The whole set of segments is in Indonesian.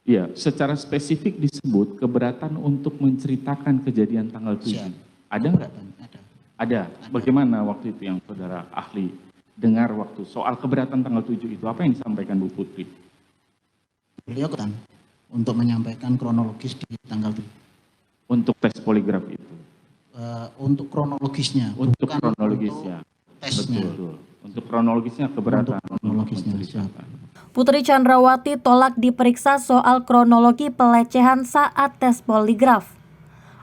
Iya, secara spesifik disebut keberatan untuk menceritakan kejadian tanggal 7. Ada nggak? Ada. Bagaimana waktu itu yang saudara ahli dengar waktu soal keberatan tanggal 7 itu? Apa yang disampaikan Bu Putri? Beliau kan untuk menyampaikan kronologis di tanggal 7. Untuk tes poligraf itu? Untuk kronologisnya. Untuk kronologisnya. Untuk tesnya. Betul. Untuk kronologisnya keberatan. Untuk kronologisnya, siapa? Putri Chandrawati tolak diperiksa soal kronologi pelecehan saat tes poligraf.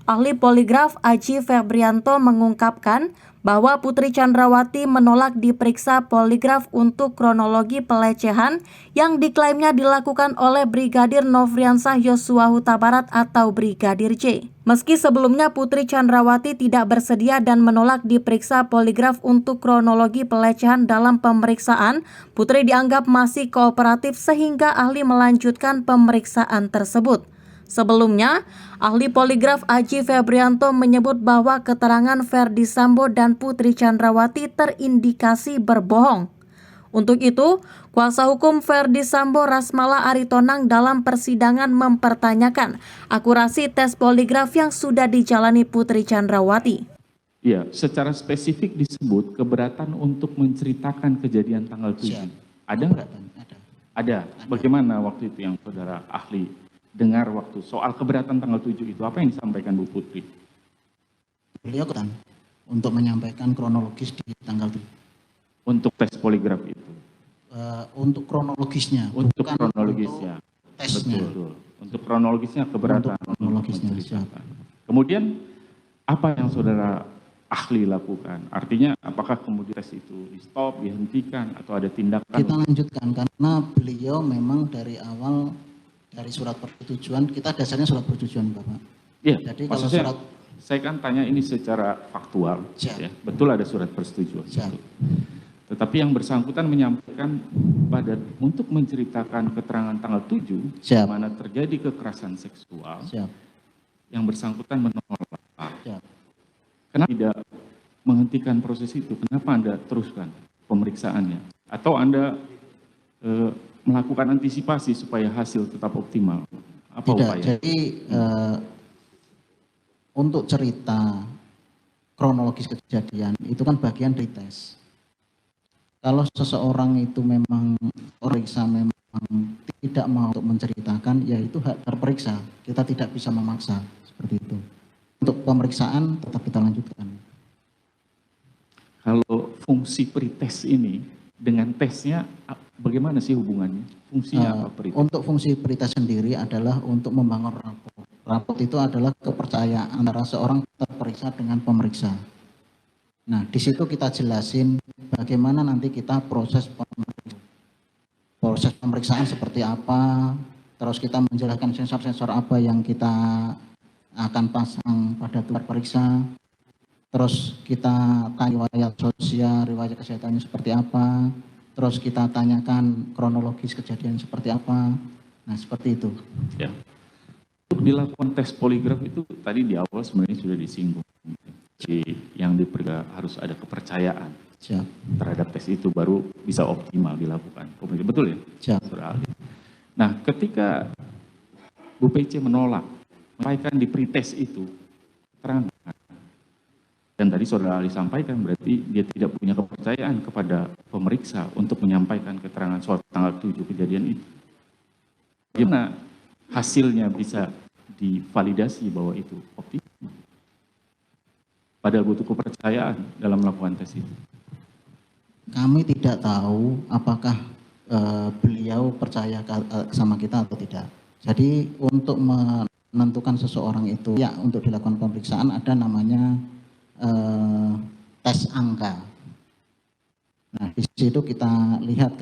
Ahli poligraf Aji Febrianto mengungkapkan bahwa Putri Chandrawati menolak diperiksa poligraf untuk kronologi pelecehan yang diklaimnya dilakukan oleh Brigadir Nofriansah Yosua Huta Barat atau Brigadir J. Meski sebelumnya Putri Chandrawati tidak bersedia dan menolak diperiksa poligraf untuk kronologi pelecehan dalam pemeriksaan, Putri dianggap masih kooperatif sehingga ahli melanjutkan pemeriksaan tersebut. Sebelumnya, ahli poligraf Aji Febrianto menyebut bahwa keterangan Ferdy Sambo dan Putri Chandrawati terindikasi berbohong. Untuk itu, kuasa hukum Ferdy Sambo Rasmala Aritonang dalam persidangan mempertanyakan akurasi tes poligraf yang sudah dijalani Putri Chandrawati. Iya, secara spesifik disebut keberatan untuk menceritakan kejadian tanggal 7. Ada nggak? Ada. Bagaimana waktu itu yang saudara ahli dengar waktu soal keberatan tanggal 7 itu? Apa yang disampaikan Bu Putri? Beliau kan untuk menyampaikan kronologis di tanggal 7. Untuk tes poligraf itu? Untuk kronologisnya. Untuk kronologisnya. Untuk tesnya. Betul. Untuk kronologisnya keberatan. Untuk kronologisnya, siapa? Kemudian apa yang saudara ahli lakukan? Artinya apakah kemudian tes itu di stop, dihentikan, atau ada tindakan? Kita lanjutkan karena beliau memang dari awal dari surat persetujuan, kita dasarnya surat persetujuan Bapak. Iya, jadi kalau surat, saya kan tanya ini secara faktual, ya, betul ada surat persetujuan. Tetapi yang bersangkutan menyampaikan untuk menceritakan keterangan tanggal 7, di mana terjadi kekerasan seksual, yang bersangkutan menolak. Kenapa tidak menghentikan proses itu? Kenapa Anda teruskan pemeriksaannya? Atau Anda melakukan antisipasi supaya hasil tetap optimal? Apa upaya? Jadi untuk cerita kronologis kejadian itu kan bagian dari tes. Kalau seseorang itu memang periksa memang tidak mau untuk menceritakan, ya itu hak terperiksa. Kita tidak bisa memaksa seperti itu. Untuk pemeriksaan tetap kita lanjutkan. Kalau fungsi pretest ini dengan tesnya bagaimana sih hubungannya? Fungsinya apa pretest? Untuk fungsi pretest sendiri adalah untuk membangun rapor. Rapor itu adalah kepercayaan antara seorang terperiksa dengan pemeriksa. Nah, di situ kita jelasin bagaimana nanti kita proses pemeriksaan seperti apa, terus kita menjelaskan sensor-sensor apa yang kita akan pasang pada tempat periksa, terus kita tanya riwayat sosial, riwayat kesehatannya seperti apa, terus kita tanyakan kronologis kejadian seperti apa. Nah, seperti itu. Ya. Untuk dilakukan tes poligraf itu tadi di awal sebenarnya sudah disinggung. Yang diperlukan harus ada kepercayaan terhadap tes itu baru bisa optimal dilakukan. Betul ya? Nah, ketika Bu PC menolak menyampaikan di pretest itu keterangan, dan tadi saudara ahli sampaikan berarti dia tidak punya kepercayaan kepada pemeriksa untuk menyampaikan keterangan soal tanggal 7 kejadian itu. Bagaimana hasilnya bisa divalidasi bahwa itu optimal? Padahal butuh kepercayaan dalam melakukan tes itu. Kami tidak tahu apakah beliau percaya sama kita atau tidak. Jadi untuk menentukan seseorang itu ya untuk dilakukan pemeriksaan ada namanya tes angka. Nah, di situ kita lihat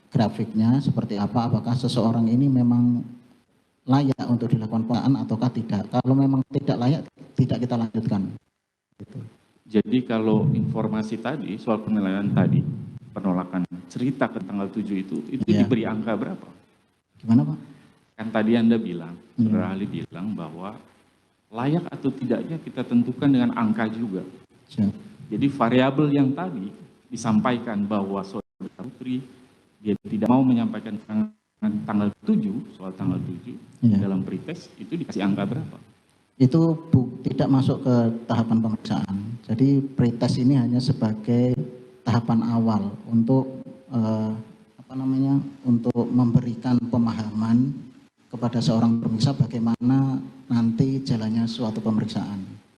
grafiknya seperti apa, apakah seseorang ini memang layak untuk dilakukan pemeriksaan ataukah tidak. Kalau memang tidak layak, tidak kita lanjutkan. Gitu. Jadi kalau informasi tadi, soal penilaian tadi, penolakan cerita ke tanggal 7 itu diberi angka berapa? Gimana Pak? Kan tadi Anda bilang, saudara ahli bilang bahwa layak atau tidaknya kita tentukan dengan angka juga. Jadi variabel yang tadi disampaikan bahwa saudara Putri dia tidak mau menyampaikan tanggal 7, soal tanggal 7 Iya. dalam pretest itu dikasih angka berapa? Itu tidak masuk ke tahapan pemeriksaan. Jadi pretest ini hanya sebagai tahapan awal untuk untuk memberikan pemahaman kepada seorang pemeriksa bagaimana nanti jalannya suatu pemeriksaan.